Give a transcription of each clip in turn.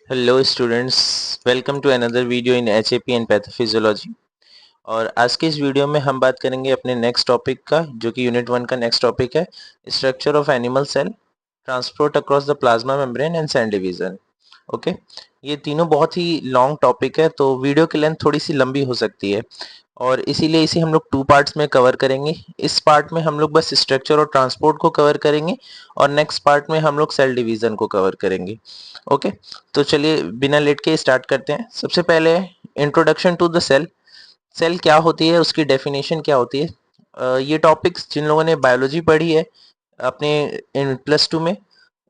Hello students, welcome to another video in HAP and pathophysiology. और आज के इस वीडियो में हम बात करेंगे अपने नेक्स्ट टॉपिक का, जो कि यूनिट 1 का नेक्स्ट टॉपिक है, structure of animal cell, transport across the plasma membrane and cell division. Okay, ये तीनों बहुत ही लॉन्ग टॉपिक है, तो वीडियो की लेंथ थोड़ी सी लंबी हो सकती है और इसीलिए इसे हम लोग 2 पार्ट्स में कवर करेंगे। इस पार्ट में हम लोग बस स्ट्रक्चर और ट्रांसपोर्ट को कवर करेंगे और नेक्स्ट पार्ट में हम लोग सेल डिवीजन को कवर करेंगे। ओके, तो चलिए बिना लेट के स्टार्ट करते हैं। सबसे पहले introduction to the cell. Cell क्या होती है, उसकी डेफिनेशन क्या होती है। ये टॉपिक्स जिन लोगों ने बायोलॉजी पढ़ी है अपने +2 में,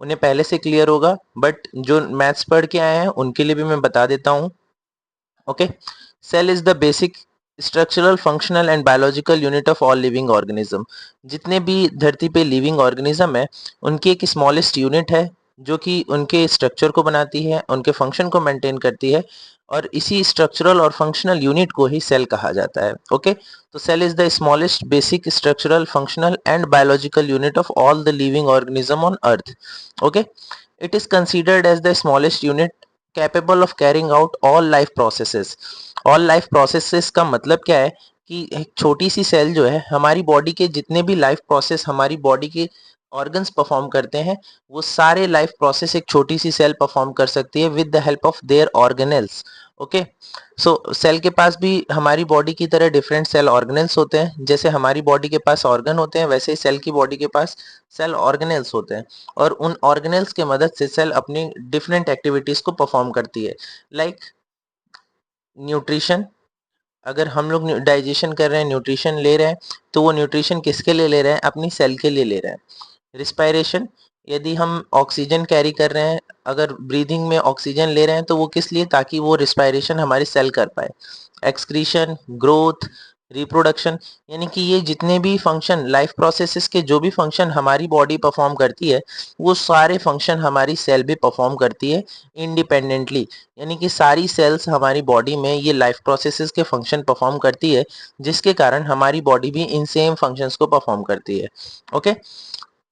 उन्हें पहले से क्लियर होगा, बट जो मैथ्स पढ़ के आए हैं उनके लिए भी मैं बता देता हूँ। Okay, cell is the basic structural, functional and biological unit of all living organism. जितने भी धरती पे लिविंग ऑर्गेनिज्म है, उनकी एक स्मॉलेस्ट यूनिट है जो कि उनके स्ट्रक्चर को बनाती है, उनके फंक्शन को मेंटेन करती है, और इसी स्ट्रक्चरल और फंक्शनल यूनिट को ही सेल कहा जाता है। ओके, तो cell is the smallest basic structural, functional and biological unit of all the living organism on earth. Okay, it is considered as the smallest unit capable of carrying out all life processes। all life processes का मतलब क्या है कि एक छोटी सी cell जो है हमारी बॉडी के जितने भी लाइफ प्रोसेस हमारी बॉडी के ऑर्गन्स परफॉर्म करते हैं, वो सारे लाइफ प्रोसेस एक छोटी सी सेल परफॉर्म कर सकती है with the help of their organelles. Okay, so cell के पास भी हमारी बॉडी की तरह डिफरेंट सेल ऑर्गेनेल्स होते हैं। जैसे हमारी बॉडी के पास ऑर्गन होते हैं, वैसे ही सेल की बॉडी के पास सेल ऑर्गेनेल्स होते हैं, और उन ऑर्गेनेल्स के मदद से सेल अपनी डिफरेंट एक्टिविटीज को परफॉर्म करती है। लाइक न्यूट्रिशन, अगर हम लोग डाइजेशन कर रहे हैं, न्यूट्रिशन ले रहे हैं, तो वो न्यूट्रिशन किसके लिए ले रहे हैं? अपनी सेल के लिए ले रहे हैं। रिस्पायरेशन, यदि हम ऑक्सीजन कैरी कर रहे हैं, अगर ब्रीदिंग में ऑक्सीजन ले रहे हैं, तो वो किस लिए? ताकि वो रिस्पायरेशन हमारी सेल कर पाए। एक्सक्रीशन, ग्रोथ, रिप्रोडक्शन, यानी कि ये जितने भी फंक्शन लाइफ प्रोसेसेस के जो भी फंक्शन हमारी बॉडी परफॉर्म करती है, वो सारे फंक्शन हमारी सेल भी परफॉर्म करती है इंडिपेंडेंटली। यानी कि सारी सेल्स हमारी बॉडी में ये लाइफ प्रोसेसेस के फंक्शन परफॉर्म करती है, जिसके कारण हमारी बॉडी भी इन सेम फंक्शंस को परफॉर्म करती है। ओके,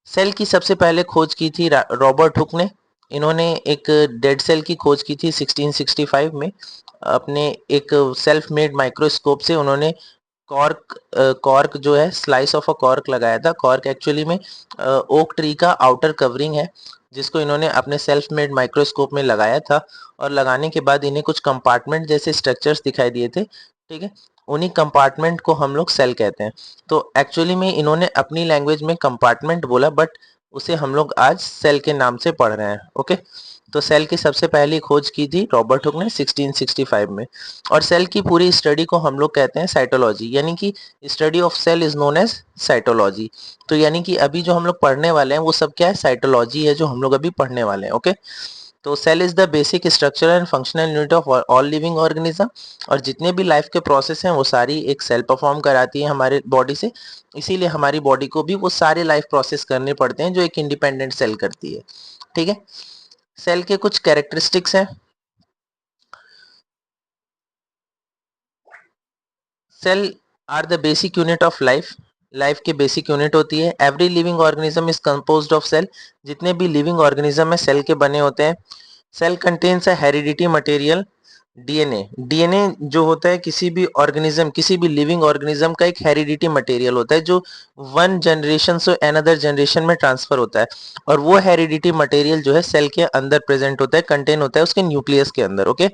सेल की सबसे पहले खोज की थी रॉबर्ट हुक ने। इन्होंने एक डेड सेल की खोज की थी 1665 में। अपने एक सेल्फ मेड माइक्रोस्कोप से उन्होंने कॉर्क जो है, स्लाइस ऑफ अ कॉर्क लगाया था। कॉर्क एक्चुअली में ओक ट्री का आउटर कवरिंग है, जिसको इन्होंने अपने सेल्फ मेड माइक्रोस्कोप में लगाया था, और लगाने के बाद इन्हें कुछ कंपार्टमेंट जैसे स्ट्रक्चर्स दिखाई दिए थे। ठीक है, उन्हीं कंपार्टमेंट को हम लोग सेल कहते हैं। तो एक्चुअली में इन्होंने अपनी लैंग्वेज में कंपार्टमेंट बोला, बट उसे हम लोग आज सेल के नाम से पढ़ रहे हैं। ओके, तो सेल की सबसे पहली खोज की थी रॉबर्ट हुक ने 1665 में। और सेल की पूरी स्टडी को हम लोग कहते हैं साइटोलॉजी, यानी कि study of cell is known as cytology. तो यानी कि अभी जो हम लोग पढ़ने वाले हैं वो सब क्या है? साइटोलॉजी है, जो हम लोग अभी पढ़ने वाले हैं। ओके, तो cell is the basic structure and functional unit of all living organism. और जितने भी लाइफ के प्रोसेस हैं वो सारी एक सेल परफॉर्म कराती है हमारे बॉडी से। इसीलिए हमारी बॉडी को भी वो सारे लाइफ प्रोसेस करने पड़ते हैं जो एक इंडिपेंडेंट सेल करती है। ठीक है, सेल के कुछ कैरेक्टरिस्टिक्स हैं। Cell are the basic unit of life. Life की बेसिक यूनिट होती है। Every living organism is composed of cell. जितने भी लिविंग ऑर्गेनिज्म है सेल के बने होते हैं। Cell contains a heredity material, DNA. DNA जो होता है किसी भी ऑर्गेनिज्म, किसी भी लिविंग ऑर्गेनिज्म का एक हेरिडिटी मटेरियल होता है, जो वन जनरेशन से अनदर जनरेशन में ट्रांसफर होता है। और वो हेरिडिटी मटेरियल जो है सेल के अंदर प्रेजेंट होता है, कंटेन होता है उसके न्यूक्लियस के अंदर। Okay,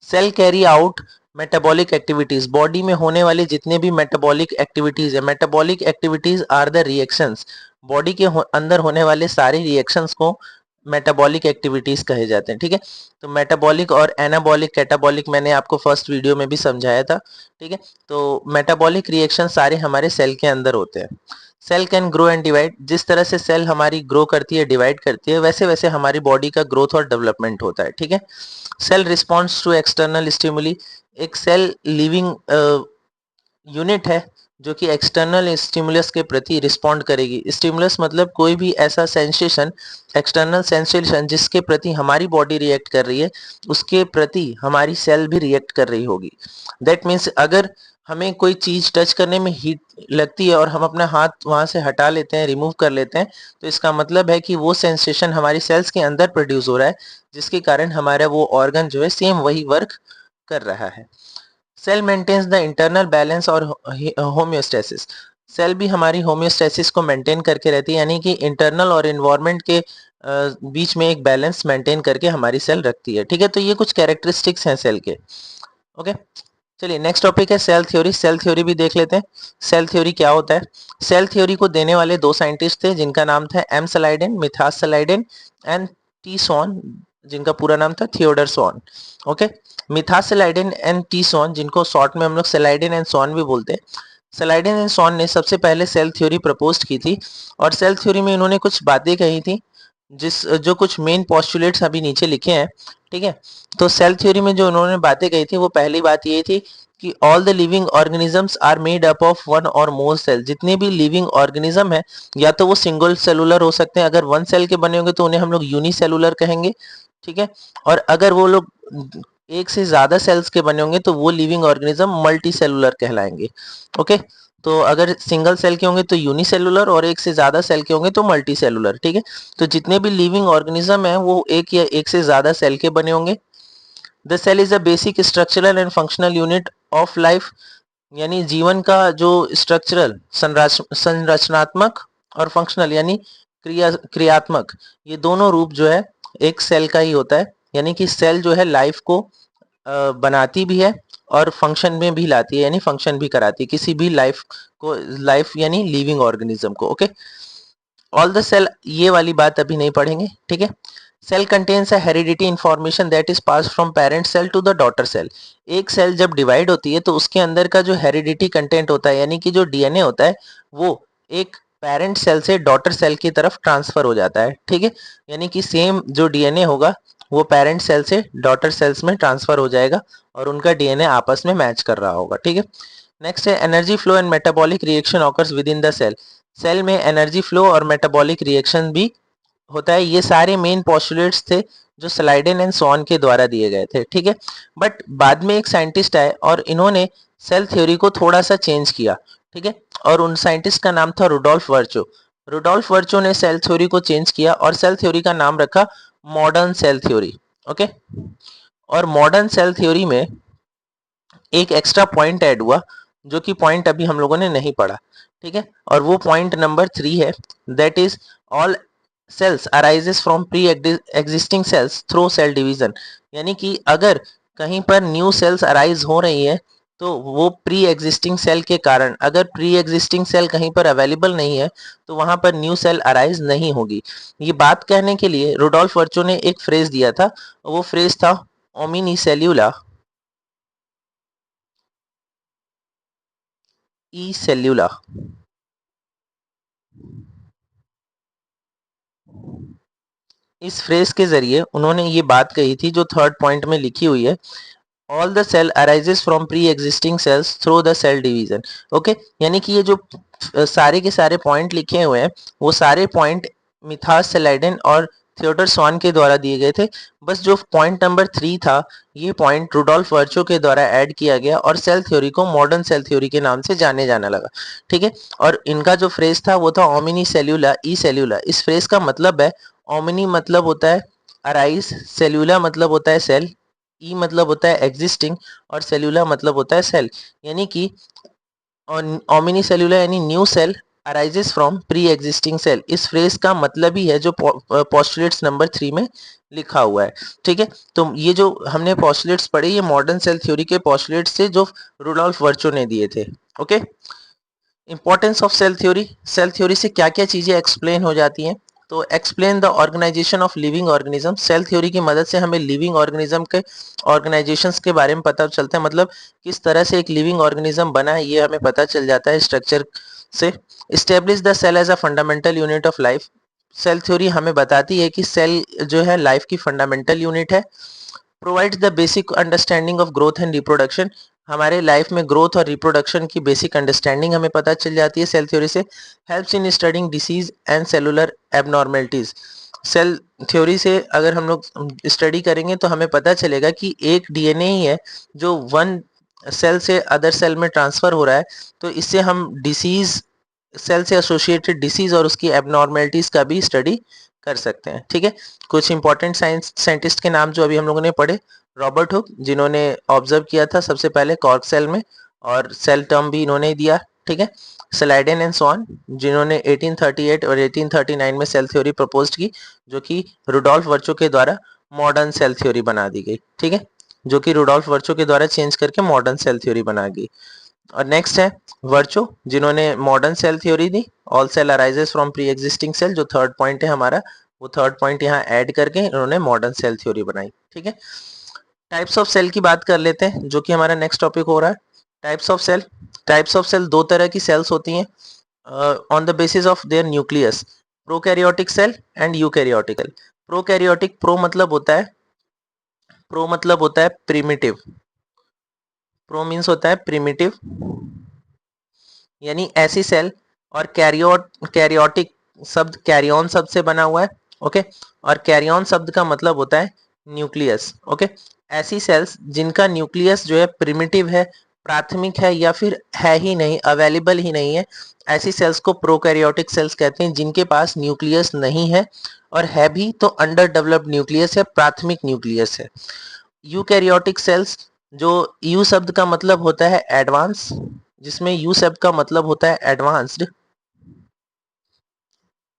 cell carry out metabolic activities. Body में होने वाले जितने भी मेटाबॉलिक एक्टिविटीज है, metabolic activities are the reactions. Body के अंदर होने वाले सारे रिएक्शंस को मेटाबॉलिक एक्टिविटीज कहे जाते हैं। ठीक है, तो मेटाबॉलिक और एनाबॉलिक, कैटाबॉलिक मैंने आपको फर्स्ट वीडियो में भी समझाया था। ठीक है, तो मेटाबॉलिक रिएक्शन सारे हमारे सेल के अंदर होते हैं। Cell can grow and divide. जिस तरह से सेल हमारी ग्रो करती है, डिवाइड करती है, वैसे वैसे हमारी बॉडी का ग्रोथ और डेवलपमेंट होता है। ठीक है, cell responds to external stimuli. एक सेल लिविंग यूनिट है जो कि एक्सटर्नल स्टिमुलस के प्रति रिस्पॉन्ड करेगी। स्टिमुलस मतलब कोई भी ऐसा सेंसेशन, एक्सटर्नल सेंसेशन जिसके प्रति हमारी बॉडी रिएक्ट कर रही है, उसके प्रति हमारी सेल भी रिएक्ट कर रही होगी। दैट मीन्स अगर हमें कोई चीज टच करने में हीट लगती है और हम अपना हाथ वहां से हटा लेते हैं, रिमूव कर लेते हैं, तो इसका मतलब है कि वो सेंसेशन हमारी सेल्स के अंदर प्रोड्यूस हो रहा है, जिसके कारण हमारा वो ऑर्गन जो है सेम वही वर्क कर रहा है। Cell maintains the internal balance और होम्योस्टेसिस। सेल भी हमारी होम्योस्टेसिस को मेंटेन करके रहती है, यानी कि इंटरनल और इन्वायरमेंट के बीच में एक बैलेंस मेंटेन करके हमारी सेल रखती है। ठीक है, तो ये कुछ कैरेक्टरिस्टिक्स हैं सेल के। ओके, चलिए नेक्स्ट टॉपिक है सेल थ्योरी। सेल थ्योरी भी देख लेते हैं। सेल थ्योरी क्या होता है? सेल थ्योरी को देने वाले दो साइंटिस्ट थे जिनका नाम था M Schleiden, Matthias Schleiden and T Schwann, जिनका पूरा नाम था Theodor Schwann. Okay, Matthias Schleiden and T Schwann, जिनको शॉर्ट में हम लोग सलाइडेन एंड सॉन भी बोलते हैं। सलाइडेन एंड सॉन ने सबसे पहले सेल थ्योरी प्रपोज की थी, और सेल थ्योरी में इन्होंने कुछ बातें कही थी जो कुछ मेन पोस्टुलेट्स अभी नीचे लिखे हैं। ठीक है, तो सेल थ्योरी में जो उन्होंने बातें कही थी, वो पहली बात ये थी कि all the living organisms are made up of one or more cell. जितने भी लिविंग ऑर्गेनिज्म है, या तो वो सिंगल सेलुलर हो सकते हैं, अगर वन सेल के बने होंगे तो उन्हें हम लोग यूनिसेलुलर कहेंगे। ठीक है, और अगर वो लोग एक से ज्यादा सेल्स के बने होंगे तो वो लिविंग ऑर्गेनिज्म मल्टी सेलुलर कहलाएंगे। ओके, तो अगर सिंगल सेल के होंगे तो यूनिसेलुलर, और एक से ज्यादा सेल के होंगे तो मल्टी सेलुलर। ठीक है, तो जितने भी लिविंग ऑर्गेनिज्म है वो एक या एक से ज्यादा सेल के बने होंगे। The cell is a basic structural and functional unit of life, यानी जीवन का जो स्ट्रक्चरल संरचनात्मक और फंक्शनल यानी क्रियात्मक, ये दोनों रूप जो है एक सेल का ही होता है। यानी कि सेल जो है लाइफ को बनाती भी है और फंक्शन में भी लाती है, यानी फंक्शन भी कराती है किसी भी लाइफ को, लाइफ यानी लिविंग ऑर्गेनिज्म को। ओके, ऑल द सेल, ये वाली बात अभी नहीं पढ़ेंगे। ठीक है, cell contains a heredity information that is pass from parent cell to the daughter cell. एक सेल जब डिवाइड होती है तो उसके अंदर का जो हेरिडिटी कंटेंट होता है, यानी कि जो डीएनए होता है, वो एक पेरेंट सेल से डॉटर सेल की तरफ ट्रांसफर हो जाता है। ठीक है, यानी कि सेम जो डीएनए होगा वो पेरेंट सेल से डॉटर सेल्स में ट्रांसफर हो जाएगा और उनका डीएनए आपस में मैच कर रहा होगा। ठीक है, नेक्स्ट है energy flow and metabolic reaction occurs within the cell. Cell में एनर्जी फ्लो और मेटाबॉलिक रिएक्शन भी होता है। ये सारे मेन पोस्टुलेट्स थे जो स्लाइडेन एंड सॉन के द्वारा दिए गए थे। ठीक है, बट बाद में एक साइंटिस्ट आए और इन्होंने सेल थ्योरी को थोड़ा सा चेंज किया। ठीक है, और उन साइंटिस्ट का नाम था रुडोल्फ वर्चो। रुडोल्फ वर्चो ने सेल थ्योरी को चेंज किया और सेल थ्योरी का नाम रखा मॉडर्न सेल थ्योरी। ओके, और मॉडर्न सेल थ्योरी में एक एक्स्ट्रा पॉइंट ऐड हुआ, जो कि पॉइंट अभी हम लोगों ने नहीं पढ़ा। ठीक है, और वो पॉइंट नंबर 3 है, that is all cells arises from pre existing cells through cell division. यानी कि अगर कहीं पर न्यू सेल्स अराइज हो रही है तो वो प्री एग्जिस्टिंग सेल के कारण, अगर प्री एग्जिस्टिंग सेल कहीं पर अवेलेबल नहीं है तो वहां पर न्यू सेल अराइज नहीं होगी। ये बात कहने के लिए रुडोल्फ वर्चो ने एक फ्रेज दिया था, वो फ्रेज था ओमिनी सेल्यूला ई सेल्यूला। इस फ्रेज के जरिए उन्होंने ये बात कही थी जो थर्ड पॉइंट में लिखी हुई है, all the cell arises from pre existing cells through the cell division. Okay, यानी कि ये जो सारे के सारे पॉइंट लिखे हुए हैं, वो सारे पॉइंट मिथास सेलाइडेन और थियोडर स्वान के द्वारा दिए गए थे। बस जो पॉइंट नंबर 3 था, ये पॉइंट रुडोल्फ वर्चो के द्वारा ऐड किया गया और सेल थ्योरी को मॉडर्न सेल थ्योरी के नाम से जाने जाने लगा। ठीक है, और इनका जो फ्रेज था वो था ओमिनी सेल्यूला ई सेल्यूला। इस फ्रेज का मतलब है, ओमिनी मतलब होता है अराइज, सेल्यूला मतलब होता है सेल, ई मतलब होता है एग्जिस्टिंग, और सेल्यूला मतलब होता है सेल। यानी कि ओमिनी सेल्यूला यानी new cell arises from pre existing cell. इस फ्रेज का मतलब ही है जो पोस्टुलेट्स नंबर 3 में लिखा हुआ है। ठीक है, तो ये जो हमने पोस्टुलेट्स पढ़े, ये मॉडर्न सेल थ्योरी के पोस्टुलेट्स थे जो रुडोल्फ वर्चो ने दिए थे। ओके, importance of cell theory. Cell theory से क्या क्या चीजें एक्सप्लेन हो जाती हैं? तो explain the organization of living organism. Cell theory की मदद से हमें लिविंग ऑर्गेनिज्म के ऑर्गेनाइजेशंस के बारे में पता चलता है, मतलब किस तरह से एक लिविंग ऑर्गेनिज्म बना है ये हमें पता चल जाता है स्ट्रक्चर से। Establish the cell as a fundamental unit of life. Cell theory हमें बताती है कि सेल जो है लाइफ की फंडामेंटल यूनिट है। Provides the basic understanding of growth and reproduction. हमारे लाइफ में ग्रोथ और रिप्रोडक्शन की बेसिक अंडरस्टैंडिंग हमें पता चल जाती है सेल थ्योरी से। Helps in studying disease and cellular abnormalities. Cell theory से अगर हम लोग स्टडी करेंगे तो हमें पता चलेगा कि एक डीएनए ही है जो वन सेल से अदर सेल में ट्रांसफर हो रहा है, तो इससे हम डिसीज, सेल से एसोसिएटेड डिसीज और उसकी एबनॉर्मेलिटीज का भी स्टडी कर सकते हैं। ठीक है, कुछ इंपॉर्टेंट साइंटिस्ट के नाम जो अभी हम लोगों ने पढ़े। रॉबर्ट हुक, जिन्होंने ऑब्जर्व किया था सबसे पहले कॉर्क सेल में, और सेल टर्म भी इन्होंने ही दिया। ठीक है, स्लाइडेन एंड स्वान, जिन्होंने 1838 और 1839 में सेल थ्योरी प्रपोज की, जो कि रुडोल्फ वर्चो के द्वारा मॉडर्न सेल थ्योरी बना दी गई। ठीक है, जो कि रुडोल्फ वर्चो के द्वारा चेंज करके मॉडर्न सेल थ्योरी बना गई। और नेक्स्ट है वर्चो, जिन्होंने मॉडर्न सेल थ्योरी दी, all cell arises from pre existing cell, जो थर्ड पॉइंट है हमारा, वो थर्ड पॉइंट यहाँ ऐड करके इन्होंने मॉडर्न सेल थ्योरी बनाई। ठीक है, टाइप्स ऑफ सेल की बात कर लेते हैं, जो कि हमारा नेक्स्ट टॉपिक हो रहा है। Types of cell. Types of cell दो तरह की सेल्स होती हैं on the basis of their nucleus, prokaryotic cell and eukaryotic cell. Prokaryotic, pro मतलब होता है प्रिमिटिव, प्रो मीन्स होता है प्रिमिटिव, यानी ऐसी सेल। और कैरियोटिक शब्द कैरियन शब्द से बना हुआ है। ओके, और कैरियन शब्द का मतलब होता है न्यूक्लियस। ओके, ऐसी सेल्स जिनका न्यूक्लियस जो है प्रिमिटिव है, प्राथमिक है, या फिर है ही नहीं, अवेलेबल ही नहीं है, ऐसी सेल्स को प्रोकैरियोटिक सेल्स कहते हैं, जिनके पास न्यूक्लियस नहीं है, और है भी तो अंडर डेवलप्ड न्यूक्लियस है, प्राथमिक न्यूक्लियस है। यूकैरियोटिक सेल्स, जो यू शब्द का मतलब होता है एडवांस, जिसमें यू शब्द का मतलब होता है एडवांस्ड,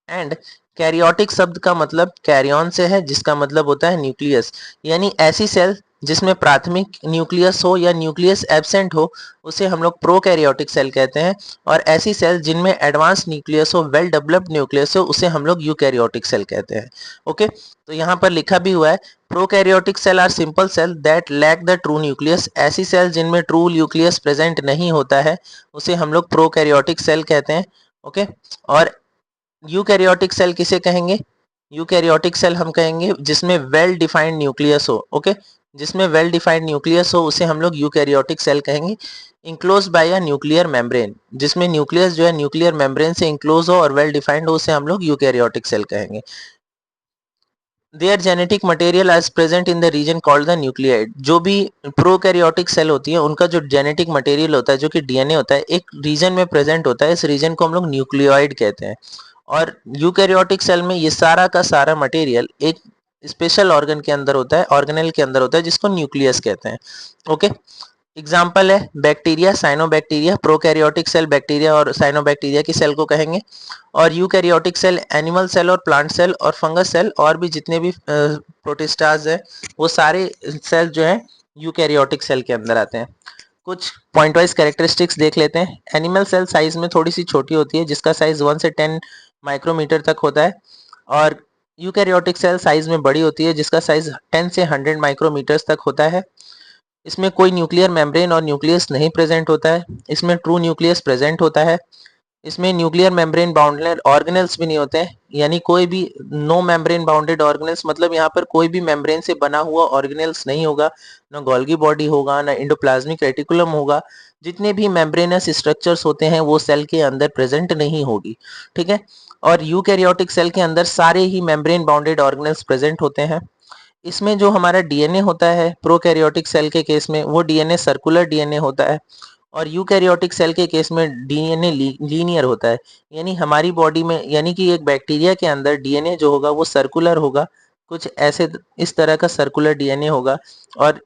एंड कैरियोटिक शब्द का मतलब कैरियन से है, जिसका मतलब होता है न्यूक्लियस। यानी ऐसी सेल जिसमें प्राथमिक न्यूक्लियस हो या न्यूक्लियस एब्सेंट हो, उसे हम लोग प्रोकैरियोटिक सेल कहते हैं। और ऐसी सेल जिनमें एडवांस न्यूक्लियस हो, वेल डेवलप्ड न्यूक्लियस हो, उसे हम लोग यूकैरियोटिक सेल कहते हैं। ओके, तो यहाँ पर लिखा भी हुआ है, prokaryotic cell are simple cell that lack the true nucleus. ऐसी सेल जिनमें ट्रू न्यूक्लियस प्रेजेंट नहीं होता है, उसे हम लोग प्रोकैरियोटिक सेल कहते हैं। ओके, और यूकैरियोटिक सेल किसे कहेंगे? यूकैरियोटिक सेल हम कहेंगे जिसमें वेल डिफाइंड न्यूक्लियस हो। ओके, जिसमें वेल डिफाइंड न्यूक्लियस हो, उसे हम लोग यूकैरियोटिक सेल कहेंगे। Enclose by a nuclear membrane, जिसमें न्यूक्लियस जो है न्यूक्लियर मेम्ब्रेन से इंक्लोज हो और वेल डिफाइंड हो, उसे हम लोग यूकैरियोटिक सेल कहेंगे। Their genetic material as present in the region called the nucleoid. जो भी प्रोकैरियोटिक सेल होती है, उनका जो जेनेटिक मटेरियल होता है, जो कि डीएनए होता है, एक रीजन में प्रेजेंट होता है, इस रीजन को हम लोग न्यूक्लियोइड कहते हैं। और यूकैरियोटिक सेल में ये सारा का सारा मटेरियल एक स्पेशल ऑर्गन के अंदर होता है, ऑर्गेनेल के अंदर होता है, जिसको न्यूक्लियस कहते हैं। ओके, एग्जाम्पल है bacteria, cyanobacteria. Prokaryotic cell bacteria और साइनोबैक्टीरिया की सेल को कहेंगे। और यूकैरियोटिक सेल एनिमल सेल और प्लांट सेल और फंगस सेल और भी जितने भी प्रोटिस्टाज है, वो सारे सेल जो है यूकैरियोटिक सेल के अंदर आते हैं। कुछ पॉइंट वाइज कैरेक्टरिस्टिक्स देख लेते हैं। एनिमल सेल साइज में थोड़ी सी छोटी होती है, जिसका साइज 1 से 10 माइक्रोमीटर तक होता है। और यूकैरियोटिक सेल साइज में बड़ी होती है, जिसका साइज 10 से 100 माइक्रोमीटर्स तक होता है। इसमें कोई न्यूक्लियर मेम्ब्रेन और न्यूक्लियस नहीं प्रेजेंट होता है। इसमें ट्रू न्यूक्लियस प्रेजेंट होता है। इसमें न्यूक्लियर मेम्ब्रेन बाउंडेड ऑर्गेनेल्स भी नहीं होते हैं, यानी कोई भी नो मेम्ब्रेन बाउंडेड ऑर्गेनेल्स मतलब यहाँ पर कोई भी मेम्ब्रेन से बना हुआ ऑर्गेनेल्स नहीं होगा, ना गोल्गी बॉडी होगा, ना इंडोप्लाज्मिक रेटिकुलम होगा। जितने भी मेम्ब्रेनस स्ट्रक्चर्स होते हैं वो सेल के अंदर प्रेजेंट नहीं होगी। ठीक है, और यूकैरियोटिक सेल के अंदर सारे ही मेम्ब्रेन बाउंडेड ऑर्गेनेल्स प्रेजेंट होते हैं। इसमें जो हमारा डीएनए होता है प्रोकैरियोटिक सेल के केस में, वो डीएनए सर्कुलर डीएनए होता है। और यूकैरियोटिक सेल के केस में डीएनए लीनियर होता है। यानी हमारी बॉडी में, यानी कि एक बैक्टीरिया के अंदर डीएनए जो होगा वो सर्कुलर होगा, कुछ ऐसे इस तरह का सर्कुलर डीएनए होगा। और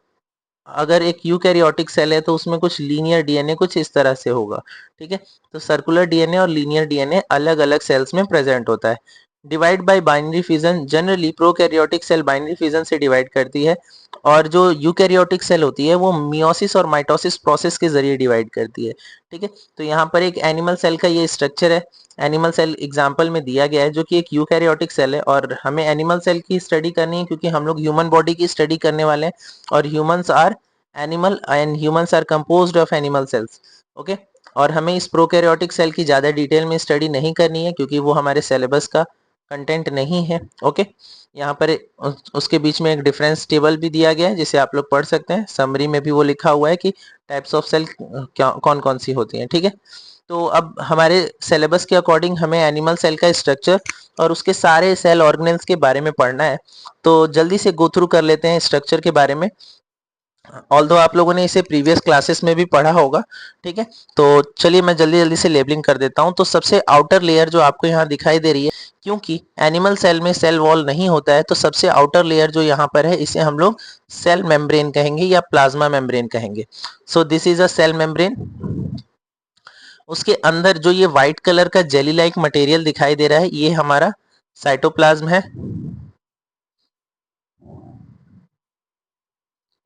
अगर एक यूकैरियोटिक सेल है तो उसमें कुछ लीनियर डीएनए कुछ इस तरह से होगा। ठीक है, तो सर्कुलर डीएनए और लीनियर डीएनए अलग अलग सेल्स में प्रेजेंट होता है। Divide by binary fission, generally prokaryotic cell binary fission से डिवाइड करती है, और जो यूकैरियोटिक सेल होती है वो मियोसिस और माइटोसिस प्रोसेस के जरिए डिवाइड करती है। ठीक है, तो यहाँ पर एक एनिमल सेल का ये स्ट्रक्चर है। एनिमल सेल एग्जाम्पल में दिया गया है, जो कि एक यूकैरियोटिक सेल है, और हमें एनिमल सेल की स्टडी करनी है क्योंकि हम लोग ह्यूमन बॉडी की स्टडी करने वाले हैं, और humans are animal and humans are composed of animal cells. Okay, और हमें इस प्रोकैरियोटिक सेल की ज़्यादा डिटेल में स्टडी नहीं करनी है क्योंकि वो हमारे सिलेबस का कंटेंट नहीं है। ओके, यहाँ पर उसके बीच में एक डिफरेंस टेबल भी दिया गया है जिसे आप लोग पढ़ सकते हैं। समरी में भी वो लिखा हुआ है कि टाइप्स ऑफ सेल कौन कौन सी होती हैं। ठीक है, तो अब हमारे सिलेबस के अकॉर्डिंग हमें एनिमल सेल का स्ट्रक्चर और उसके सारे सेल ऑर्गेनेल्स के बारे में पढ़ना है। तो जल्दी से गो थ्रू कर लेते हैं स्ट्रक्चर के बारे में। ऑल्दो आप लोगों ने इसे प्रीवियस क्लासेस में भी पढ़ा होगा। ठीक है, तो चलिए मैं जल्दी जल्दी से लेबलिंग कर देता हूं। तो सबसे आउटर लेयर जो आपको यहाँ दिखाई दे रही है, क्योंकि एनिमल सेल में सेल वॉल नहीं होता है, तो सबसे आउटर लेयर जो यहाँ पर है इसे हम लोग सेल मेम्ब्रेन कहेंगे या प्लाज्मा मेम्ब्रेन कहेंगे। So this is a cell membrane. उसके अंदर जो ये व्हाइट कलर का जेली लाइक मटेरियल दिखाई दे रहा है, ये हमारा साइटोप्लाज्म है।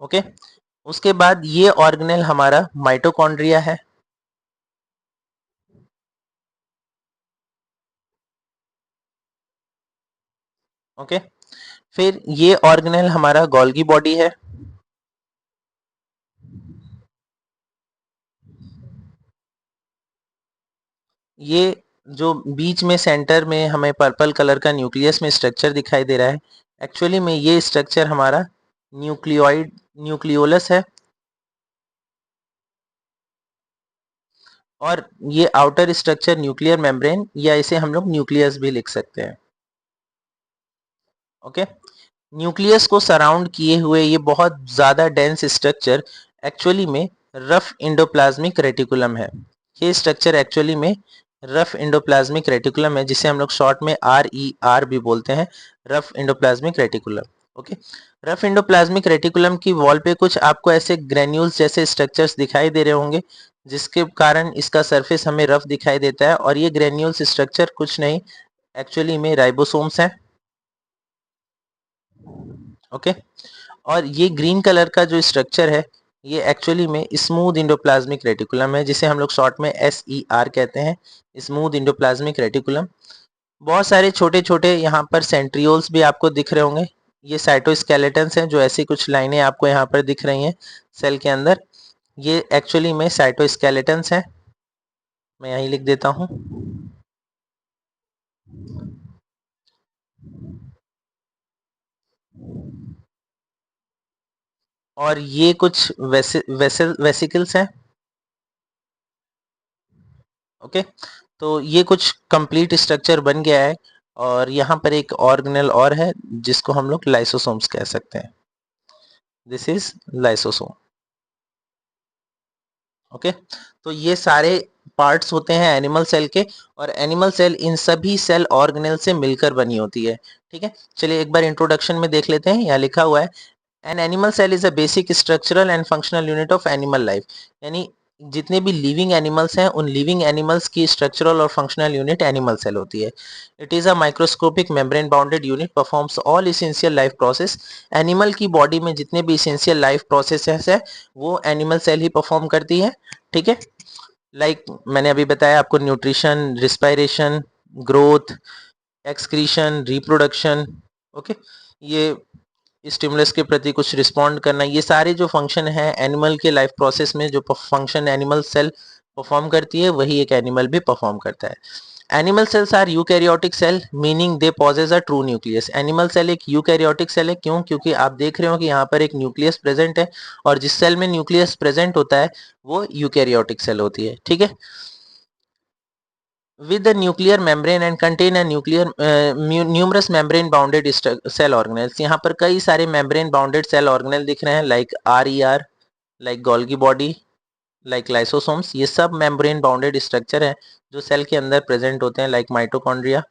ओके, उसके बाद ये ऑर्गेनेल हमारा माइटोकॉन्ड्रिया है। ओके, फिर ये ऑर्गेनेल हमारा गोल्गी बॉडी है। ये जो बीच में सेंटर में हमें पर्पल कलर का न्यूक्लियस में स्ट्रक्चर दिखाई दे रहा है, एक्चुअली में ये स्ट्रक्चर हमारा न्यूक्लियोइड न्यूक्लियोलस है। और ये आउटर स्ट्रक्चर न्यूक्लियर मेम्ब्रेन, या इसे हम लोग न्यूक्लियस भी लिख सकते हैं। ओके, न्यूक्लियस को सराउंड किए हुए ये बहुत ज्यादा डेंस स्ट्रक्चर एक्चुअली में रफ इंडोप्लाज्मिक रेटिकुलम है। ये स्ट्रक्चर एक्चुअली में रफ इंडोप्लाज्मिक रेटिकुलम है, जिसे हम लोग शॉर्ट में RER भी बोलते हैं, rough endoplasmic reticulum. Okay, rough endoplasmic reticulum की वॉल पे कुछ आपको ऐसे ग्रेन्यूल्स जैसे स्ट्रक्चर्स दिखाई दे रहे होंगे, जिसके कारण इसका सरफेस हमें रफ दिखाई देता है। और ये ग्रेन्यूल्स स्ट्रक्चर कुछ नहीं, एक्चुअली में राइबोसोम्स हैं। ओके, और ये ग्रीन कलर का जो स्ट्रक्चर है, ये एक्चुअली में स्मूथ इंडोप्लाज्मिक रेटिकुलम है, जिसे हम लोग शॉर्ट में SER कहते हैं, स्मूथ इंडोप्लाज्मिक रेटिकुलम। बहुत सारे छोटे छोटे यहाँ पर सेंट्रियोल्स भी आपको दिख रहे होंगे। ये साइटोस्केलेटन्स हैं, जो ऐसी कुछ लाइनें आपको यहाँ पर दिख रही हैं सेल के अंदर, ये एक्चुअली में साइटोस्केलेटन्स हैं। मैं यहीं लिख देता हूँ। और ये कुछ वेसिकल्स हैं। ओके, तो ये कुछ कंप्लीट स्ट्रक्चर बन गया है। और यहाँ पर एक ऑर्गेनेल और है जिसको हम लोग लाइसोसोम्स कह सकते हैं। This is lysosome. ओके, तो ये सारे पार्ट्स होते हैं एनिमल सेल के, और एनिमल सेल इन सभी सेल ऑर्गेनेल से मिलकर बनी होती है। ठीक है, चलिए एक बार इंट्रोडक्शन में देख लेते हैं। यहाँ लिखा हुआ है, an animal cell is a basic structural and functional unit of animal life. यानी जितने भी लिविंग एनिमल्स हैं, उन लिविंग एनिमल्स की स्ट्रक्चरल और फंक्शनल यूनिट एनिमल सेल होती है। It is a microscopic membrane bounded unit, performs all essential life process. Animal की बॉडी में जितने भी इसेंशियल लाइफ प्रोसेसेस है, वो एनिमल सेल ही परफॉर्म करती है। ठीक है, लाइक मैंने अभी बताया आपको, nutrition, respiration, growth, excretion, reproduction. Okay, ये स्टिमुलस के प्रति कुछ रिस्पॉन्ड करना, ये सारे जो फंक्शन है एनिमल के लाइफ प्रोसेस में, जो फंक्शन एनिमल सेल परफॉर्म करती है, वही एक एनिमल भी परफॉर्म करता है। Animal cells are eukaryotic cell, meaning they possess a true nucleus. Animal cell एक यूकैरियोटिक सेल है। क्यों? क्योंकि आप देख रहे हो कि यहाँ पर एक न्यूक्लियस प्रेजेंट है, और जिस सेल में न्यूक्लियस प्रेजेंट होता है वो यूकैरियोटिक सेल होती है। ठीक है, with the nuclear membrane and contain a numerous membrane bounded cell organelles। यहाँ पर कई सारे membrane bounded cell organelle दिख रहे हैं, like RER, like Golgi body, like lysosomes। ये सब membrane bounded structure है जो सेल के अंदर प्रेजेंट होते हैं, like mitochondria।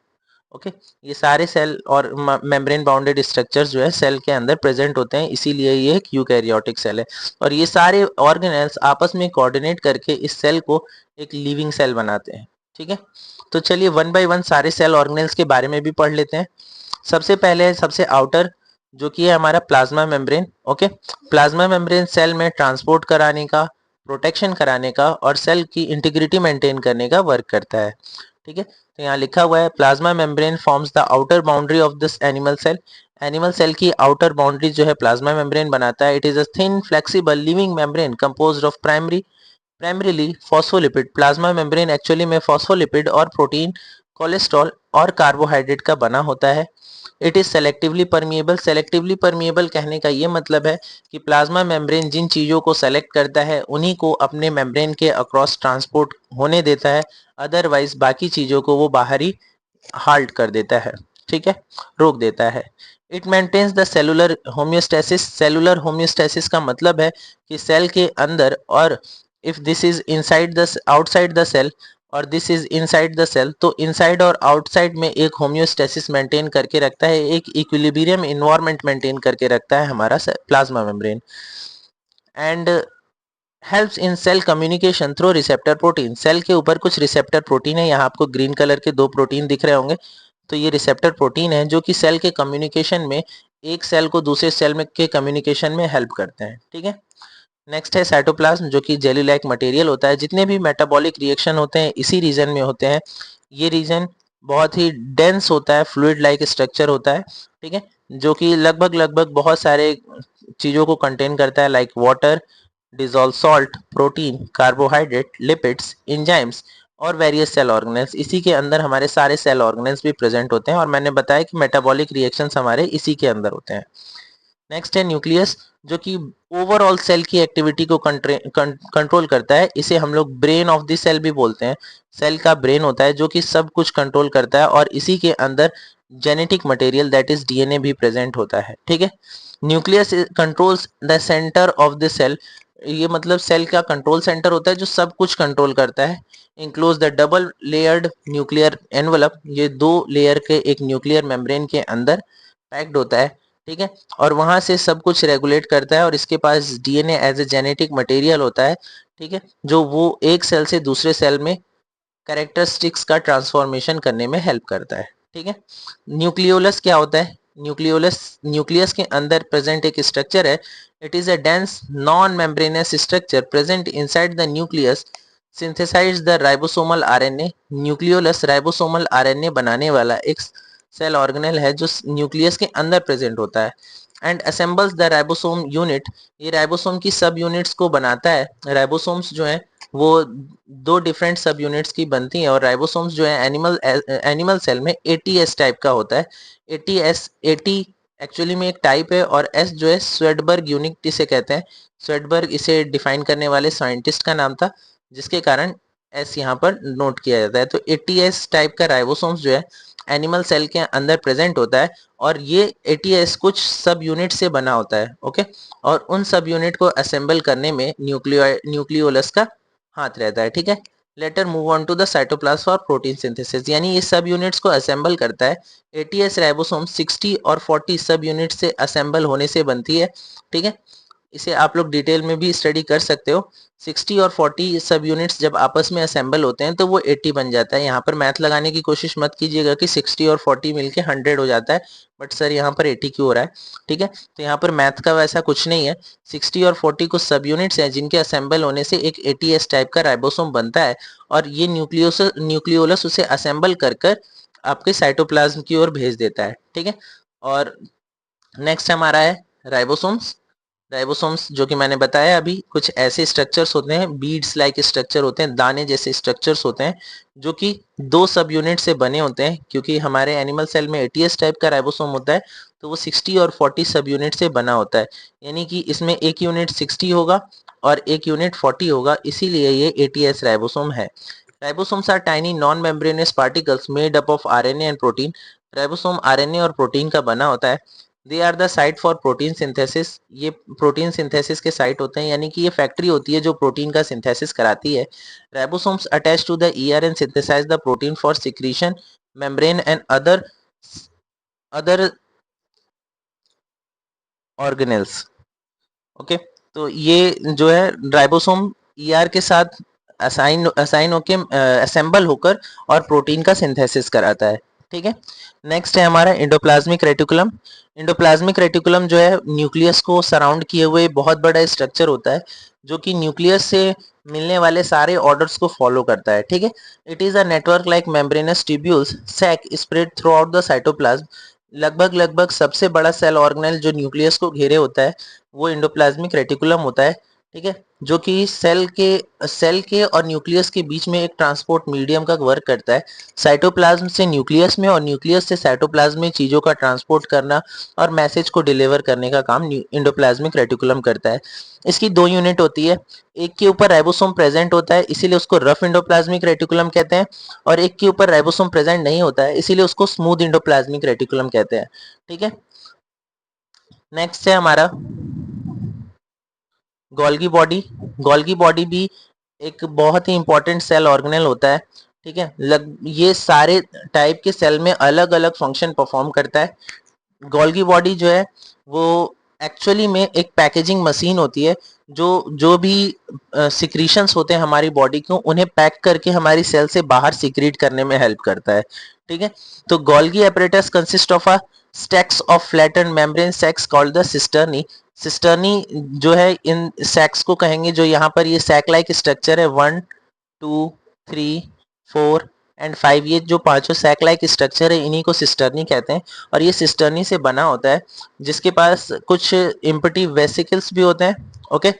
ओके, ये सारे सेल और मेम्ब्रेन बाउंडेड स्ट्रक्चर्स जो है सेल के अंदर प्रेजेंट होते हैं, इसीलिए ये एक यूकैरियोटिक सेल है। और ये सारे ऑर्गेनेल्स आपस में कोऑर्डिनेट करके इस सेल को एक लिविंग सेल बनाते हैं। ठीक है, तो चलिए वन बाय वन सारे सेल ऑर्गेनेल्स के बारे में भी पढ़ लेते हैं। सबसे पहले सबसे आउटर, जो कि है हमारा plasma membrane. Okay, plasma membrane cell में ट्रांसपोर्ट कराने का, प्रोटेक्शन कराने का और सेल की इंटीग्रिटी मेंटेन करने का वर्क करता है। ठीक है, तो यहाँ लिखा हुआ है, plasma membrane forms the outer boundary of this animal cell. Animal cell की आउटर बाउंड्री जो है प्लाज्मा मेम्ब्रेन बनाता है। It is a thin flexible living membrane composed of primarily phospholipid. Plasma membrane actually में फॉस्फोलिपिड और protein cholesterol और carbohydrate का बना होता है। It is selectively permeable. Selectively permeable कहने का ये मतलब है कि प्लाज्मा मेम्ब्रेन जिन चीजों को सेलेक्ट करता है उन्हीं को अपने मेम्ब्रेन के अक्रॉस ट्रांसपोर्ट होने देता है, अदरवाइज बाकी चीजों को वो बाहर ही हाल्ट कर देता है, ठीक है, रोक देता है। It maintains the cellular homeostasis. Cellular homeostasis का मतलब है कि सेल के अंदर, और if this is inside the outside the cell और this is inside the cell, तो इनसाइड और आउटसाइड में एक होम्योस्टेसिस मेंटेन करके रखता है, एक इक्विलिब्रियम इन्वायरमेंट मेंटेन करके रखता है हमारा plasma membrane. And helps in cell communication through receptor protein. Cell के ऊपर कुछ रिसेप्टर प्रोटीन है, यहाँ आपको ग्रीन कलर के दो प्रोटीन दिख रहे होंगे, तो ये रिसेप्टर प्रोटीन है जो कि सेल के कम्युनिकेशन में, एक सेल को दूसरे सेल में के कम्युनिकेशन में हेल्प करते हैं, ठीक है। नेक्स्ट है साइटोप्लाज्म, जो कि जेली लाइक मटेरियल होता है। जितने भी मेटाबॉलिक रिएक्शन होते हैं इसी रीजन में होते हैं। ये रीजन बहुत ही डेंस होता है, फ्लूइड लाइक स्ट्रक्चर होता है, ठीक है, जो कि लगभग लगभग बहुत सारे चीजों को कंटेन करता है, like water, dissolve salt, protein, carbohydrate, lipids, enzymes और वेरियस सेल ऑर्गेनेल्स। इसी के अंदर हमारे सारे सेल ऑर्गेनेल्स भी प्रेजेंट होते हैं, और मैंने बताया कि मेटाबॉलिक रिएक्शंस हमारे इसी के अंदर होते हैं। नेक्स्ट है न्यूक्लियस, जो कि ओवरऑल सेल की एक्टिविटी को कंट्रोल करता है। इसे हम लोग ब्रेन ऑफ द सेल भी बोलते हैं। सेल का ब्रेन होता है जो कि सब कुछ कंट्रोल करता है, और इसी के अंदर genetic material that is DNA भी प्रेजेंट होता है, ठीक है। Nucleus controls the centre of the cell. ये मतलब सेल का कंट्रोल सेंटर होता है जो सब कुछ कंट्रोल करता है। Enclose the double layered nuclear envelope. ये दो लेयर के एक न्यूक्लियर मेम्ब्रेन के अंदर पैक्ड होता है, ठीक है, और वहां से सब कुछ रेगुलेट करता है। और इसके पास DNA as a genetic material होता है, ठीक है, जो वो एक सेल से दूसरे सेल में कैरेक्टरिस्टिक्स का ट्रांसफॉर्मेशन करने में हेल्प करता है, ठीक है। न्यूक्लियोलस क्या होता है? न्यूक्लियोलस न्यूक्लियस के अंदर प्रेजेंट एक स्ट्रक्चर है। It is a dense non membranous structure present inside the nucleus, synthesise the ribosomal RNA. Nucleolus ribosomal RNA बनाने वाला एक सेल ऑर्गेनेल है जो न्यूक्लियस के अंदर प्रेजेंट होता है। And assembles the ribosome unit. ये राइबोसोम की सब यूनिट्स को बनाता है। राइबोसोम्स जो है वो दो डिफरेंट सब यूनिट्स की बनती हैं, और राइबोसोम्स जो है एनिमल सेल में एटीएस टाइप का होता है। एटी एक्चुअली में एक टाइप है, और एस जो है स्वेडबर्ग यूनिट इसे कहते हैं। स्वेडबर्ग इसे डिफाइन करने वाले साइंटिस्ट का नाम था, जिसके कारण एस यहाँ पर नोट किया जाता है। तो एटीएस टाइप का राइबोसोम्स जो है एनिमल सेल के अंदर प्रेजेंट होता है, और ये एटीएस कुछ सब यूनिट से बना होता है, ओके। और उन सब यूनिट को असेंबल करने में न्यूक्लियोलस का हाथ रहता है, ठीक है। Later move on to the cytoplasm for protein synthesis, यानी ये सब यूनिट्स को असेंबल करता है। एटीएस राइबोसोम 60 और 40 सब यूनिट से असेंबल होने से बनती है, ठीक है। इसे आप लोग डिटेल में भी स्टडी कर सकते हो। 60 और 40 सब यूनिट्स जब आपस में असेंबल होते हैं तो वो 80 बन जाता है। यहाँ पर मैथ लगाने की कोशिश मत कीजिएगा कि 60 और 40 मिलके 100 हो जाता है, बट सर यहाँ पर 80 क्यों हो रहा है, ठीक है। तो यहाँ पर मैथ का वैसा कुछ नहीं है। 60 और 40 कुछ सब यूनिट्स हैं जिनके असेंबल होने से एक एटीएस टाइप का राइबोसोम बनता है, और ये न्यूक्लियोलस उसे असेंबल कर कर आपके साइटोप्लाज्म की ओर भेज देता है, ठीक है। और नेक्स्ट हमारा है राइबोसोम्स। राइबोसोम्स जो कि मैंने बताया अभी, कुछ ऐसे स्ट्रक्चर्स होते हैं, बीड्स लाइक स्ट्रक्चर होते हैं, दाने जैसे स्ट्रक्चर्स होते हैं, जो कि दो सब यूनिट से बने होते हैं। क्योंकि हमारे एनिमल सेल में एटीएस टाइप का राइबोसोम होता है, तो वो 60 और 40 सब यूनिट से बना होता है। यानी कि इसमें एक यूनिट 60 होगा और एक यूनिट 40 होगा, इसीलिए ये एटीएस राइबोसोम है। Ribosomes are tiny non membranous particles made up of RNA and protein. Ribosome RNA और प्रोटीन का बना होता है। They are the site for protein synthesis. ये प्रोटीन सिंथेसिस के साइट होते हैं, यानी कि ये फैक्ट्री होती है जो प्रोटीन का सिंथेसिस कराती है। Ribosomes attach to the ER and synthesize the protein for secretion membrane and other organelles, okay. तो ये जो है राइबोसोम ईआर के साथ असाइन होके असेंबल होकर और प्रोटीन का सिंथेसिस कराता है, ठीक है। नेक्स्ट है हमारा इंडोप्लाज्मिक रेटिकुलम। इंडोप्लाज्मिक रेटिकुलम जो है न्यूक्लियस को सराउंड किए हुए बहुत बड़ा स्ट्रक्चर होता है, जो कि न्यूक्लियस से मिलने वाले सारे ऑर्डर्स को फॉलो करता है, ठीक है। It is a network like membranous tubules sac spread throughout the cytoplasm. लगभग लगभग सबसे बड़ा सेल ऑर्गेनेल जो न्यूक्लियस को घेरे होता है वो इंडोप्लाज्मिक रेटिकुलम होता है, ठीक है। जो कि सेल के और न्यूक्लियस के बीच में एक ट्रांसपोर्ट मीडियम का वर्क करता है। साइटोप्लाज्म से न्यूक्लियस में और न्यूक्लियस से साइटोप्लाज्म में चीजों का ट्रांसपोर्ट करना और मैसेज को डिलीवर करने का काम एंडोप्लाज्मिक रेटिकुलम करता है। इसकी दो यूनिट होती है, एक के ऊपर राइबोसोम प्रेजेंट होता है इसीलिए उसको रफ एंडोप्लाज्मिक रेटिकुलम कहते हैं, और एक के ऊपर राइबोसोम प्रेजेंट नहीं होता है इसीलिए उसको स्मूथ एंडोप्लाज्मिक रेटिकुलम कहते हैं। ठीक है, नेक्स्ट है हमारा गोल्गी बॉडी। गोल्गी बॉडी भी एक बहुत ही इंपॉर्टेंट सेल ऑर्गेनेल होता है। ठीक है, ये सारे टाइप के सेल में अलग अलग फंक्शन परफॉर्म करता है। गोल्गी बॉडी जो है वो एक्चुअली में एक पैकेजिंग मशीन होती है, जो जो भी सिक्रीशंस होते हैं हमारी बॉडी को उन्हें पैक करके हमारी सेल से बाहर सिक्रीट करने में हेल्प करता है। ठीक है, तो Golgi apparatus consist of a stacks of flattened membrane sacs called the cisternae। Cisternae जो है इन सैक्स को कहेंगे, जो यहाँ पर ये सैक लाइक स्ट्रक्चर है 1 2 3 4 एंड 5, ये जो पांचों सैक लाइक स्ट्रक्चर है इन्हीं को सिस्टर्नी कहते हैं। और ये सिस्टर्नी से बना होता है, जिसके पास कुछ इम्पटिव वेसिकल्स भी होते हैं। ओके,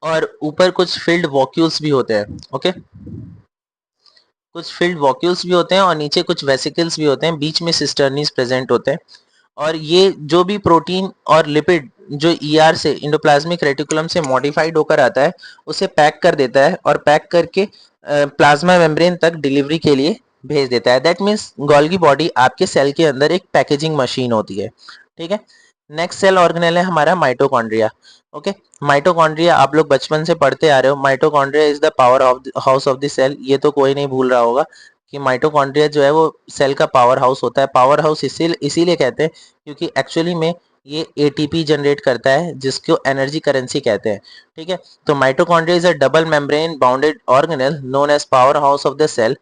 और ऊपर कुछ फिल्ड वॉक्यूल्स भी होते हैं। ओके, कुछ फिल्ड वॉक्यूल्स भी होते हैं और नीचे कुछ वेसिकल्स भी होते हैं, बीच में सिस्टर्नीज प्रेजेंट होते हैं। और ये जो भी प्रोटीन और लिपिड जो ईआर से इंडोप्लाज्मिक रेटिकुलम से मॉडिफाइड होकर आता है उसे पैक कर देता है और पैक करके प्लाज्मा मेम्ब्रेन तक डिलीवरी के लिए भेज देता है। दैट मीन्स गोल्गी बॉडी आपके सेल के अंदर एक पैकेजिंग मशीन होती है। ठीक है, नेक्स्ट सेल ऑर्गेनेल है हमारा माइटोकॉन्ड्रिया। ओके, माइटोकॉन्ड्रिया आप लोग बचपन से पढ़ते आ रहे हो। Mitochondria is the power of house of the cell, ये तो कोई नहीं भूल रहा होगा कि माइटोकॉन्ड्रिया जो है वो सेल का पावर हाउस होता है। पावर हाउस इसीलिए कहते हैं क्योंकि एक्चुअली में ये एटीपी जनरेट करता है, जिसको एनर्जी करेंसी कहते हैं। ठीक है, तो mitochondria is a double membrane bounded organelle known as powerhouse of the cell.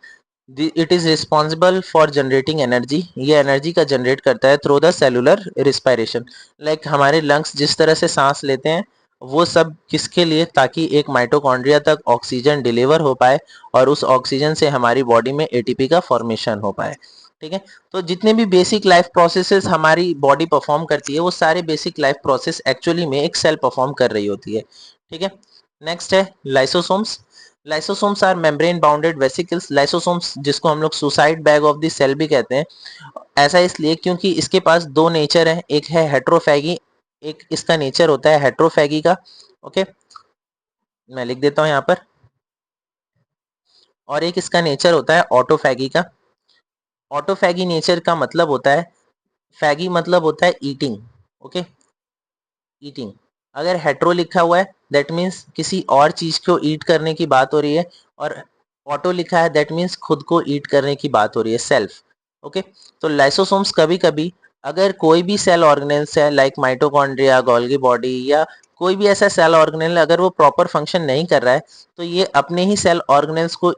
It is responsible for generating energy, ये एनर्जी का जनरेट करता है through the cellular respiration. Like हमारे लंग्स जिस तरह से सांस लेते हैं वो सब किसके लिए, ताकि एक माइटोकॉन्ड्रिया तक ऑक्सीजन डिलीवर हो पाए और उस ऑक्सीजन से हमारी बॉडी में एटीपी का फॉर्मेशन हो पाए। ठीक है, तो जितने भी बेसिक लाइफ प्रोसेसेस हमारी बॉडी परफॉर्म करती है वो सारे बेसिक लाइफ प्रोसेस एक्चुअली में एक सेल परफॉर्म कर रही होती है। ठीक है, नेक्स्ट है lysosomes. Lysosomes are membrane bounded vesicles. Lysosomes जिसको हम लोग suicide bag of the cell भी कहते हैं, ऐसा इसलिए क्योंकि इसके पास दो नेचर है, एक है हेट्रोफैगी, एक इसका नेचर होता है हेट्रोफैगी का। ओके, मैं लिख देता हूं यहाँ पर, और एक इसका नेचर होता है ऑटोफैगी का। ऑटोफैगी नेचर का मतलब होता है, फैगी मतलब होता है ईटिंग। Okay, eating. अगर हेट्रो लिखा हुआ है दैट मीन्स किसी और चीज को ईट करने की बात हो रही है, और ऑटो लिखा है दैट मीन्स खुद को ईट करने की बात हो रही है, सेल्फ। ओके, तो लाइसोसोम्स कभी कभी अगर कोई भी सेल ऑर्गेनेल्स है लाइक माइटोकॉन्ड्रिया, गोल्गी बॉडी या कोई भी ऐसा सेल ऑर्गेनेल अगर वो प्रॉपर फंक्शन नहीं कर रहा है तो ये अपने ही सेल ऑर्गेनेल्स को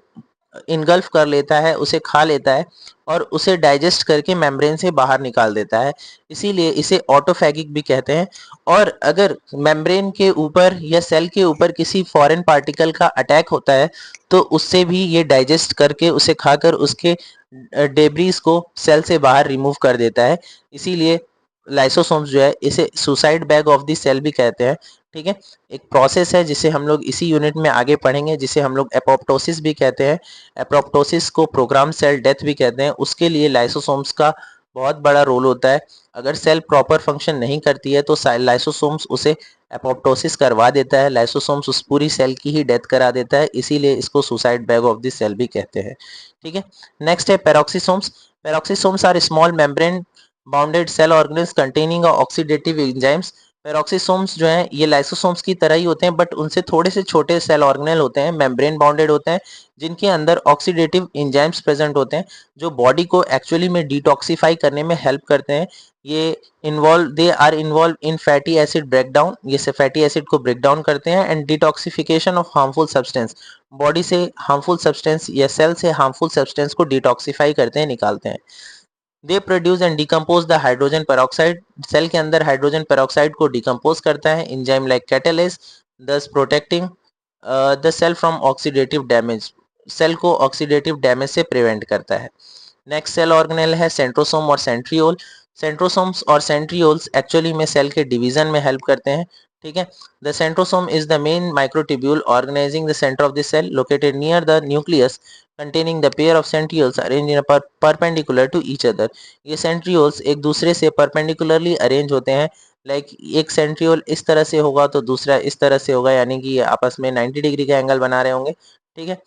इनगल्फ कर लेता है, उसे खा लेता है और उसे डाइजेस्ट करके मेम्ब्रेन से बाहर निकाल देता है, इसीलिए इसे ऑटोफैगिक भी कहते हैं। और अगर मेम्ब्रेन के ऊपर या सेल के ऊपर किसी फॉरेन पार्टिकल का अटैक होता है तो उससे भी ये डाइजेस्ट करके उसे खाकर उसके डेब्रीज को सेल से बाहर रिमूव कर देता है, इसीलिए लाइसोसोम्स जो है इसे suicide bag of the cell भी कहते हैं। ठीक है, एक प्रोसेस है जिसे हम लोग इसी यूनिट में आगे पढ़ेंगे, जिसे हम लोग एपोप्टोसिस भी कहते हैं। एपोप्टोसिस को प्रोग्राम सेल डेथ भी कहते हैं, उसके लिए लाइसोसोम्स का बहुत बड़ा रोल होता है। अगर सेल प्रॉपर फंक्शन नहीं करती है तो लाइसोसोम्स उसे एपोप्टोसिस करवा देता है, लाइसोसोम्स उस पूरी सेल की ही डेथ करा देता है, इसीलिए इसको suicide bag of the cell भी कहते हैं। ठीक है, नेक्स्ट है peroxisomes. Peroxisomes are small membrane bounded cell organelles containing oxidative enzymes. Peroxisomes जो हैं ये लाइसोसोम्स की तरह ही होते हैं बट उनसे थोड़े से छोटे सेल ऑर्गेनेल होते हैं, मेम्ब्रेन बाउंडेड होते हैं, जिनके अंदर ऑक्सीडेटिव एंजाइम्स प्रेजेंट होते हैं जो बॉडी को एक्चुअली में डिटॉक्सिफाई करने में हेल्प करते हैं। They are involve in fatty acid breakdown, ये से फैटी एसिड को ब्रेक डाउन करते हैं, and detoxification of harmful substance, body से हार्मफुल सब्सटेंस या सेल से हार्मफुल सब्सटेंस को डिटॉक्सिफाई करते हैं, निकालते हैं। They produce and decompose the hydrogen peroxide, cell के अंदर हाइड्रोजन पेरोक्साइड को डिकम्पोज करता है enzyme like catalase, thus protecting the cell from oxidative damage, cell को ऑक्सीडेटिव डैमेज से प्रिवेंट करता है। नेक्स्ट सेल ऑर्गेनेल है सेंट्रोसोम और सेंट्रियोल। सेंट्रोसोम्स और सेंट्रियोल्स एक्चुअली में सेल के डिवीजन में हेल्प करते हैं। ठीक है। The centrosome is the main microtubule organizing the centre of the cell located near the nucleus containing the pair of centrioles arranged in a perpendicular to each other। ये centrioles एक दूसरे से perpendicularly arrange होते हैं। Like एक centriole इस तरह से होगा तो दूसरा इस तरह से होगा, यानी कि ये आपस में 90 डिग्री का एंगल बना रहे होंगे। ठीक है।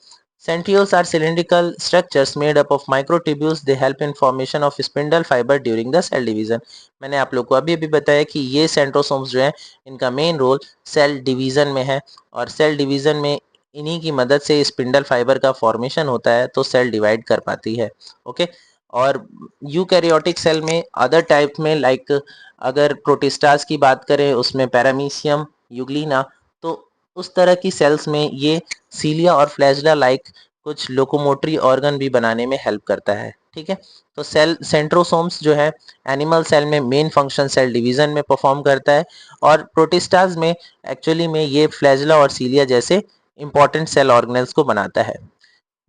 Centrioles are cylindrical structures made up of microtubules. They help in formation of spindle fiber during the cell division। मैंने आप लोग को अभी अभी बताया कि ये सेंट्रोसोम्स जो हैं इनका मेन रोल सेल डिवीजन में है, और सेल डिवीजन में इन्हीं की मदद से स्पिंडल फाइबर का फॉर्मेशन होता है तो सेल डिवाइड कर पाती है। ओके। और यूकैरियोटिक सेल में अदर टाइप में लाइक अगर प्रोटिस्टास की बात करें उसमें पैरामीशियम, यूग्लिना, तो उस तरह की सेल्स में ये सीलिया और फ्लैजला लाइक कुछ लोकोमोटरी ऑर्गन भी बनाने में हेल्प करता है। ठीक है। तो सेल सेंट्रोसोम्स जो है एनिमल सेल में मेन फंक्शन सेल डिवीजन में परफॉर्म करता है, और प्रोटिस्टाज में एक्चुअली में ये फ्लैजला और सीलिया जैसे इंपॉर्टेंट सेल ऑर्गेनेल्स को बनाता है।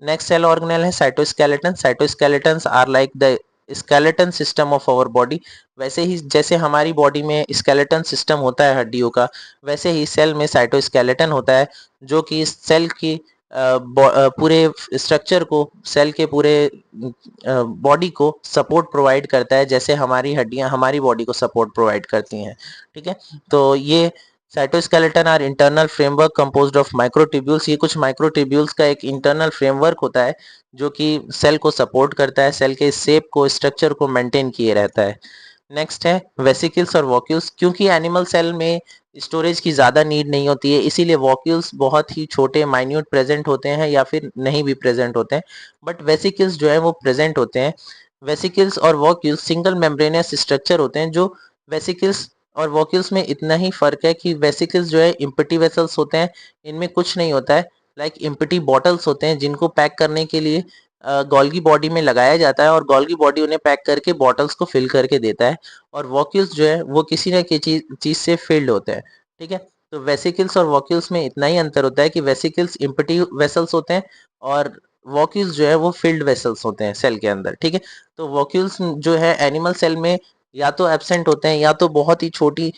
नेक्स्ट सेल ऑर्गेनेल है cytoskeleton. Cytoskeletons are like the skeleton system of our body. वैसे ही जैसे हमारी बॉडी में स्केलेटन सिस्टम होता है हड्डियों का, वैसे ही सेल में साइटोस्केलेटन होता है जो कि सेल की पूरे स्ट्रक्चर को, सेल के पूरे बॉडी को सपोर्ट प्रोवाइड करता है, जैसे हमारी हड्डियां हमारी बॉडी को सपोर्ट प्रोवाइड करती हैं। ठीक है। तो ये cytoskeleton are internal framework composed of microtubules. ये कुछ माइक्रोट्यूब्यूल्स का एक इंटरनल फ्रेमवर्क होता है जो कि सेल को सपोर्ट करता है, सेल के शेप को, स्ट्रक्चर को मेंटेन किए रहता है। नेक्स्ट है वेसिकल्स और वॉक्यूल्स। क्योंकि एनिमल सेल में स्टोरेज की ज़्यादा नीड नहीं होती है, इसीलिए वॉक्यूल्स बहुत ही छोटे माइन्यूट प्रेजेंट होते हैं या फिर नहीं भी प्रेजेंट होते हैं, बट वेसिकल्स जो है वो प्रेजेंट होते हैं। वेसिकल्स और वॉक्यूल्स सिंगल मेम्ब्रेनियस स्ट्रक्चर होते हैं। जो वेसिकल्स और वॉक्यूल्स में इतना ही फर्क है कि वेसिकल्स जो है इम्पटी वेसल्स होते हैं, इनमें कुछ नहीं होता है। लाइक इम्पटी बॉटल्स होते हैं जिनको पैक करने के लिए गोल्गी बॉडी में लगाया जाता है, और गोल्गी बॉडी उन्हें पैक करके बॉटल्स को फिल करके देता है। और वॉक्यूल्स जो है वो किसी न किसी चीज से फिल्ड होते हैं। ठीक है। तो वेसिकल्स और वॉक्यूल्स में इतना ही अंतर होता है कि वेसिकल्स इम्पटी वेसल्स होते हैं और वॉक्यूल्स जो है वो फिल्ड वेसल्स होते हैं सेल के अंदर। ठीक है। तो वॉक्यूल्स जो है एनिमल सेल में या तो एब्सेंट होते हैं या तो बहुत ही छोटे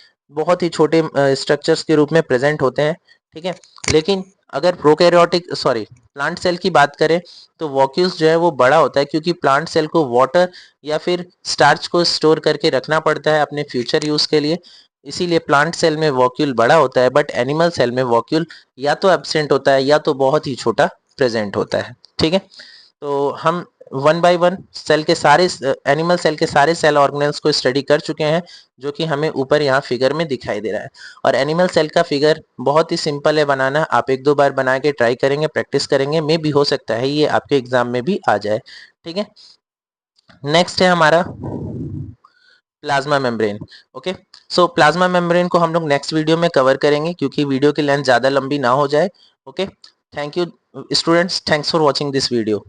स्ट्रक्चर्स के रूप में प्रेजेंट होते हैं। ठीक है। लेकिन अगर प्रोकैरियोटिक सॉरी प्लांट सेल की बात करें तो वॉक्यूल्स जो है वो बड़ा होता है, क्योंकि प्लांट सेल को वाटर या फिर स्टार्च को स्टोर करके रखना पड़ता है अपने फ्यूचर यूज के लिए। इसीलिए प्लांट सेल में वॉक्यूल बड़ा होता है, बट एनिमल सेल में वॉक्यूल या तो एब्सेंट होता है या तो बहुत ही छोटा प्रेजेंट होता है। ठीक है। तो हम वन बाय वन सेल के सारे एनिमल सेल के सारे सेल ऑर्गेनेल्स को स्टडी कर चुके हैं, जो कि हमें ऊपर यहाँ फिगर में दिखाई दे रहा है। और एनिमल सेल का फिगर बहुत ही सिंपल है बनाना, आप एक दो बार बना के ट्राई करेंगे, प्रैक्टिस करेंगे, मे भी हो सकता है ये आपके एग्जाम में भी आ जाए। ठीक है। नेक्स्ट है हमारा प्लाज्मा मेम्ब्रेन। ओके। सो प्लाज्मा मेम्ब्रेन को हम लोग नेक्स्ट वीडियो में कवर करेंगे, क्योंकि वीडियो की लेंथ ज़्यादा लंबी ना हो जाए। Okay. Thank you students, thanks for watching this video.